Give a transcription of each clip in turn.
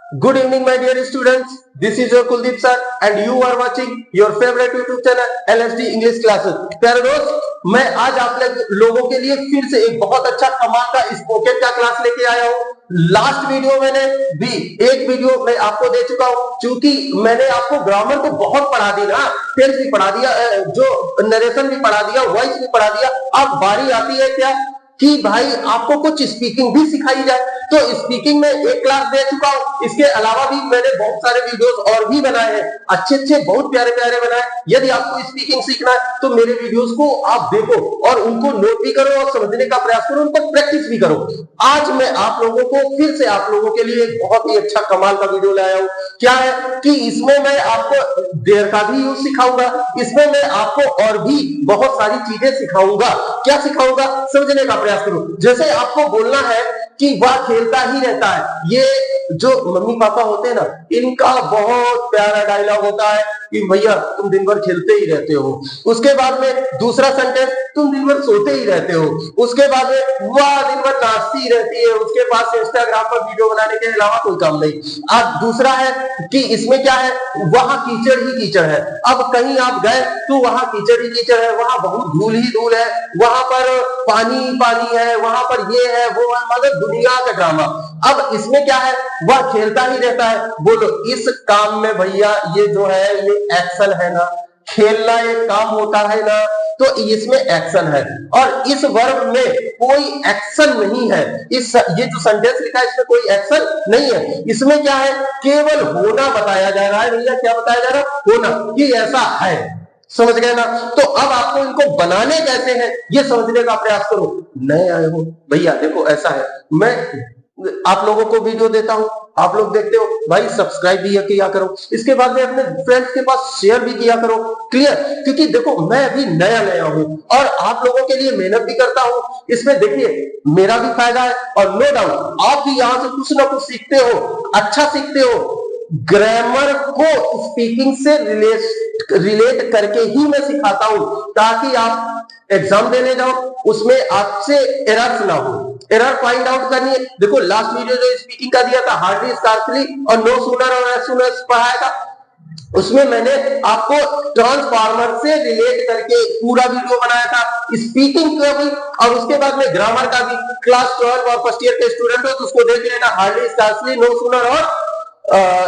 Good evening, my dear students. This is your Kuldeep sir, and you are watching your favorite YouTube channel LSD English Classes. प्यारे दोस्त, मैं आज आप लोगों के लिए फिर से एक बहुत अच्छा कमाल का स्पोकन का क्लास लेके आया हूँ। लास्ट वीडियो मैंने भी एक वीडियो मैं आपको दे चुका हूँ, क्योंकि मैंने आपको ग्रामर तो बहुत पढ़ा दी ना, टेंस भी पढ़ा दिया, जो नरेशन भी पढ़ा दिया, वॉइस भी पढ़ा दिया। अब बारी आती है क्या कि भाई आपको कुछ स्पीकिंग भी सिखाई जाए। तो स्पीकिंग में एक क्लास दे चुका हूं, इसके अलावा भी मैंने बहुत सारे वीडियोस और भी बनाए हैं, अच्छे बहुत प्यारे प्यारे बनाए। यदि आपको स्पीकिंग सीखना है तो मेरे वीडियोस को आप देखो और उनको नोट भी करो और समझने का प्रयास करो, उनको प्रैक्टिस भी करो। आज मैं आप लोगों को फिर से आप लोगों के लिए एक बहुत ही अच्छा कमाल का वीडियो लाया हूं। क्या है कि इसमें मैं आपको देयर का भी यूज सिखाऊंगा, इसमें मैं आपको और भी बहुत सारी चीजें सिखाऊंगा। क्या सिखाऊंगा, समझने का प्रयास करो। जैसे आपको बोलना है कि वह खेलता ही रहता है। ये जो मम्मी पापा होते हैं ना, इनका बहुत प्यारा डायलॉग होता है कि भैया तुम दिन भर खेलते ही रहते हो। उसके बाद में दूसरा सेंटेंस, तुम दिन भर सोते ही रहते हो। उसके बाद में वह दिन भर नाचती ही रहती है, उसके पास इंस्टाग्राम पर वीडियो बनाने के अलावा कोई काम नहीं। अब दूसरा है कि इसमें क्या है, वहां कीचड़ ही कीचड़ है। अब कहीं आप गए तो वहां कीचड़ ही कीचड़ है, वहां बहुत धूल ही धूल है, वहां पर पानी पानी है, वहां पर ये है वो है, मतलब दुनिया का ड्रामा। अब इसमें क्या है, वह खेलता ही रहता है। बोलो इस काम में भैया ये जो है ये एक्शन है ना, खेलना एक काम होता है ना, तो इसमें एक्शन है। और इस वर्ब में कोई एक्शन नहीं है। ये जो सेंटेंस लिखा है इसमें कोई एक्शन नहीं है। इसमें क्या है, केवल होना बताया जा रहा है। भैया क्या बताया जा रहा है, होना, कि ऐसा है। समझ गए ना। तो अब आपको इनको बनाने कैसे हैं ये समझने का प्रयास करो। नए आए हो भैया, देखो ऐसा है, मैं आप लोगों को वीडियो देता हूं, आप लोग देखते हो भाई, सब्सक्राइब भी किया करो, इसके बाद में अपने फ्रेंड्स के पास शेयर भी किया करो। क्लियर, क्योंकि देखो मैं अभी नया नया हूं और आप लोगों के लिए मेहनत भी करता हूं। इसमें देखिए मेरा भी फायदा है और नो डाउट आप भी यहां से कुछ ना कुछ सीखते हो, अच्छा सीखते हो। ग्रामर को स्पीकिंग से रिलेट करके ही मैं सिखाता हूं, ताकि आप एग्जाम देने जाओ उसमें आपसे एरर्स ना हो। एरर फाइंड आउट करनी है। देखो लास्ट वीडियो जो स्पीकिंग का दिया था, हार्डली स्कार्सली और नो सूनर और एज सून एज पढ़ाया था, उसमें मैंने आपको ट्रांसफार्मर से रिलेट करके पूरा वीडियो बनाया था, स्पीकिंग का भी और उसके बाद में ग्रामर का भी। क्लास 12 और फर्स्ट ईयर के स्टूडेंट हो तो उसको देख लेना, हार्डली स्कार्सली, नो सूनर और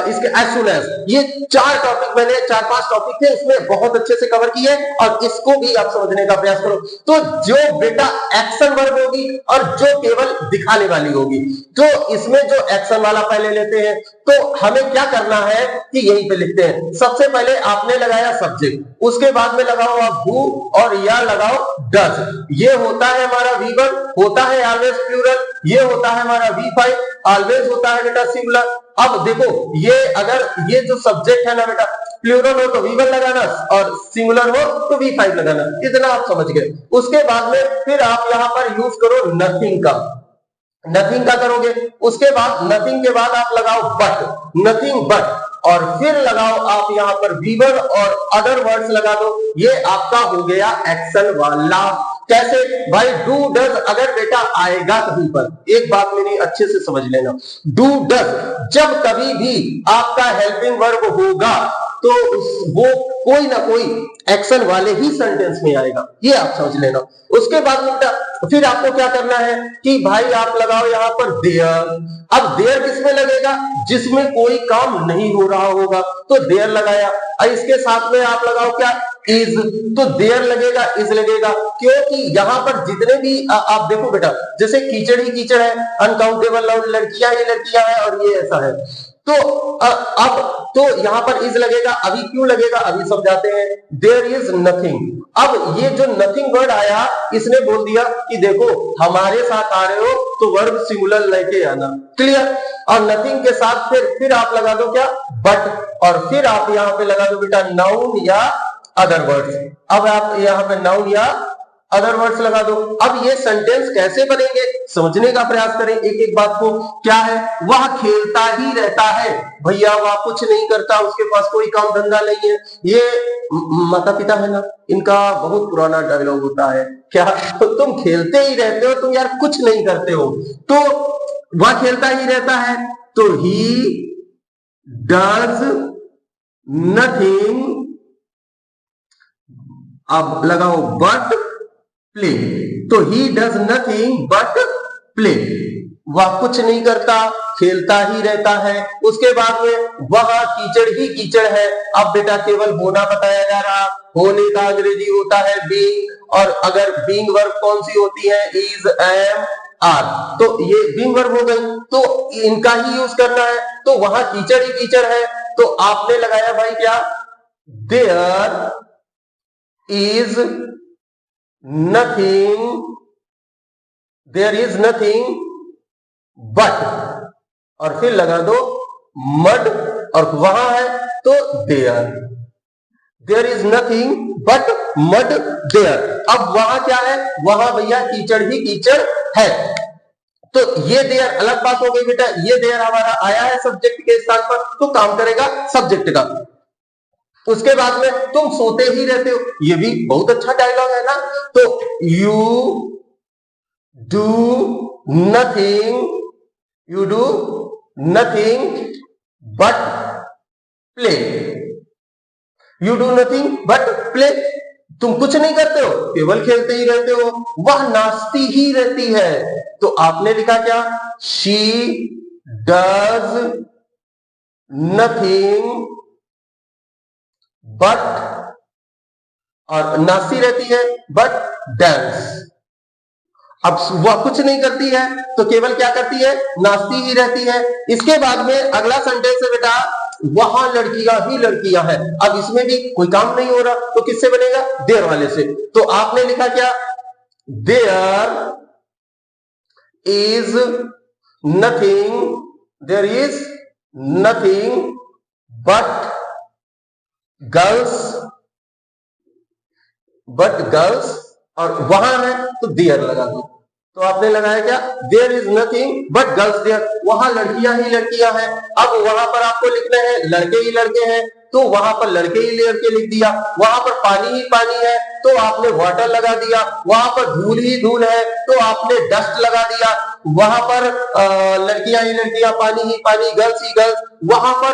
इसके एज सून एज, ये 4 टॉपिक मैंने 4-5 टॉपिक थे उसमें बहुत अच्छे से कवर किए और इसको भी आप समझने का प्रयास करो। तो जो बेटा एक्शन वर्ब होगी और जो केवल दिखाने वाली होगी, तो इसमें जो एक्शन वाला पहले लेते हैं, तो हमें क्या करना है कि यहीं पे लिखते हैं। सबसे पहले आपने लगाया सब्जेक्ट, उसके बाद में लगाओ आप हु और या लगाओ डज। ये होता है हमारा V1, होता है ऑलवेज प्लूरल, ये होता है हमारा V5, ऑलवेज होता है बेटा सिंगुलर। अब देखो ये अगर ये जो सब्जेक्ट है ना बेटा, प्लूरल हो तो V1 लगाना और सिंगुलर हो तो V5 लगाना, इतना आप समझ गए। उसके बाद में फिर आप यहां पर यूज करो नथिंग का, नथिंग का करोगे। उसके बाद नथिंग के बाद आप लगाओ बट, नथिंग बट, और फिर लगाओ आप यहां पर V1 और अदर वर्ड्स लगा दो। ये आपका हो गया एक्शन वाला। कैसे भाई, डू डज अगर बेटा आएगा कहीं पर, एक बात मेरी अच्छे से समझ लेना, डू डज जब कभी भी आपका हेल्पिंग वर्ब होगा तो वो कोई ना कोई एक्शन वाले ही सेंटेंस में आएगा, ये आप समझ लेना। उसके बाद बेटा फिर आपको क्या करना है कि भाई आप लगाओ यहां पर देयर। अब देयर किसमें लगेगा, जिसमें कोई काम नहीं हो रहा होगा, तो देयर लगाया। और इसके साथ में आप लगाओ क्या, इज, तो देयर लगेगा, इज लगेगा, क्योंकि यहां पर जितने भी आप देखो बेटा, जैसे कीचड़ ही कीचड़ है, अनकाउंटेबल लड़कियां ही लड़कियां हैं और ये ऐसा है, तो अब तो यहां पर इज लगेगा। अभी क्यों लगेगा अभी समझाते हैं। There is nothing. अब ये जो नथिंग वर्ड आया, इसने बोल दिया कि देखो हमारे साथ आ रहे हो तो वर्ब सिंगुलर लेके आना। क्लियर, और नथिंग के साथ फिर आप लगा दो क्या, बट, और फिर आप यहां पे लगा दो बेटा नाउन या अदर वर्ड्स। अब आप यहां पे नाउन या अदर वर्ड्स लगा दो। अब ये सेंटेंस कैसे बनेंगे समझने का प्रयास करें एक एक बात को। क्या है, वह खेलता ही रहता है। भैया वह कुछ नहीं करता, उसके पास कोई काम धंधा नहीं है। ये माता पिता है ना, इनका बहुत पुराना डायलॉग होता है, क्या तो तुम खेलते ही रहते हो, तुम यार कुछ नहीं करते हो। तो वह खेलता ही रहता है, तो ही डज नथिंग, अब लगाओ बट प्ले, तो he does nothing but play, वह कुछ नहीं करता, खेलता ही रहता है। उसके बाद में वहां कीचड़ ही कीचड़ है। अब बेटा केवल होना बताया जा रहा, होने का अंग्रेजी होता है बीइंग, और अगर बीइंग वर्ब कौन सी होती है, इज, एम, आर, तो ये बीइंग वर्ब हो गई, तो इनका ही यूज करना है। तो वहां कीचड़ ही कीचड़ है, तो आपने लगाया भाई क्या, there is nothing, there is nothing but, और फिर लगा दो मड, और वहां है तो there is nothing but mud there. अब वहां क्या है, वहां भैया कीचड़ ही कीचड़ है। तो ये देयर अलग बात हो गई बेटा, ये देयर हमारा आया है सब्जेक्ट के स्थान पर, तो काम करेगा सब्जेक्ट का। उसके बाद में तुम सोते ही रहते हो, ये भी बहुत अच्छा डायलॉग है ना। तो you do nothing, you do nothing but play, you do nothing but play, तुम कुछ नहीं करते हो, केवल खेलते ही रहते हो। वह नाचती ही रहती है, तो आपने लिखा क्या, शी डज नथिंग बट, और नाचती रहती है बट डांस। अब वह कुछ नहीं करती है, तो केवल क्या करती है, नाचती ही रहती है। इसके बाद में अगला सेंटेंस है बेटा, वहां लड़कियां ही लड़कियां हैं। अब इसमें भी कोई काम नहीं हो रहा, तो किससे बनेगा, देयर वाले से। तो आपने लिखा क्या, there is nothing, there is nothing but girls, और वहां है तो देयर लगा दो। तो आपने लगाया क्या, there is nothing but girls there, वहां लड़कियां ही लड़कियां हैं। अब वहां पर आपको लिखना है लड़के ही लड़के हैं, तो वहां पर लड़के ही लड़के लिख दिया। वहां पर पानी ही पानी है, तो आपने वाटर लगा दिया। वहां पर धूल ही धूल है, तो आपने डस्ट लगा दिया। वहां पर लड़कियां ही लड़कियां, पानी ही पानी, गर्ल्स ही गर्ल्स, वहां पर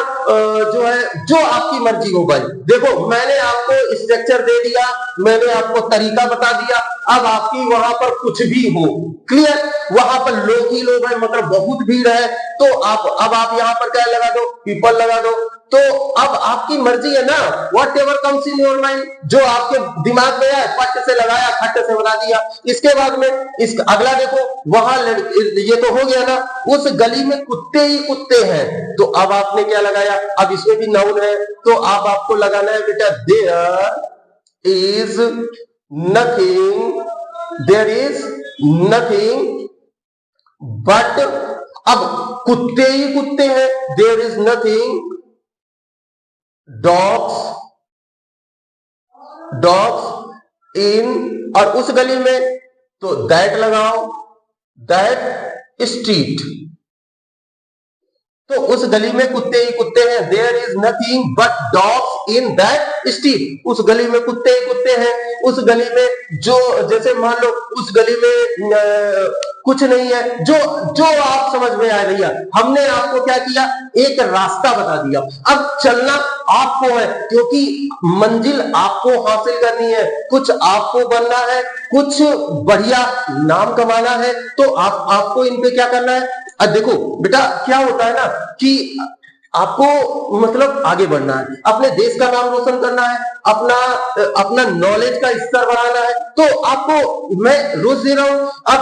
जो है जो आपकी मर्जी हो भाई। देखो मैंने आपको स्ट्रक्चर दे दिया, मैंने आपको तरीका बता दिया, अब आपकी वहां पर कुछ भी हो, क्लियर। वहां पर लोग ही लोग हैं, मतलब बहुत भीड़ है, तो अब आप यहाँ पर क्या लगा दो, पीपल लगा दो। तो अब आपकी मर्जी है ना, what ever comes in your mind, जो आपके दिमाग में है फट से लगाया, खट से बना दिया। इसके बाद में अगला देखो, वहां ये तो हो गया ना, उस गली में कुत्ते ही कुत्ते हैं, तो अब आपने क्या लगाया, अब इसमें भी नाउन है, तो अब आपको लगाना है बेटा, there is nothing, there is nothing but, अब कुत्ते ही कुत्ते हैं, there is nothing dogs in, और उस गली में तो दैट लगाओ, दैट स्ट्रीट, तो उस गली में कुत्ते ही कुत्ते हैं, there is nothing but dogs in that street, उस गली में कुत्ते ही कुत्ते हैं। उस गली में जो, जैसे मान लो उस गली में कुछ नहीं है, जो जो आप समझ में आ रही है, हमने आपको क्या किया, एक रास्ता बता दिया। अब चलना आपको है, क्योंकि मंजिल आपको हासिल करनी है, कुछ आपको बनना है, कुछ बढ़िया नाम कमाना है, तो आपको इन पे क्या करना है। अब देखो बेटा क्या होता है ना, कि आपको मतलब आगे बढ़ना है, अपने देश का नाम रोशन करना है, अपना नॉलेज का स्तर बढ़ाना है, तो आपको मैं रोज दे रहा हूं, अब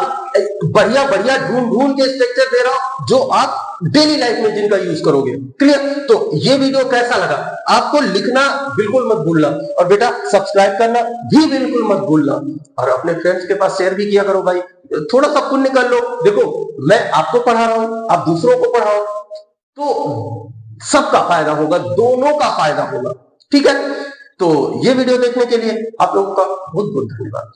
बढ़िया बढ़िया ढूंढ के स्ट्रक्चर दे रहा हूं, जो आप डेली लाइफ में जिनका यूज करोगे, क्लियर। तो ये वीडियो कैसा लगा, आपको लिखना बिल्कुल मत भूलना, और बेटा सब्सक्राइब करना भी बिल्कुल मत भूलना, और अपने फ्रेंड्स के पास शेयर भी किया करो भाई, थोड़ा सा पुण्य कर लो। देखो मैं आपको पढ़ा रहा हूं, आप दूसरों को पढ़ाओ, तो सबका फायदा होगा, दोनों का फायदा होगा, ठीक है। तो ये वीडियो देखने के लिए आप लोगों का बहुत बहुत धन्यवाद।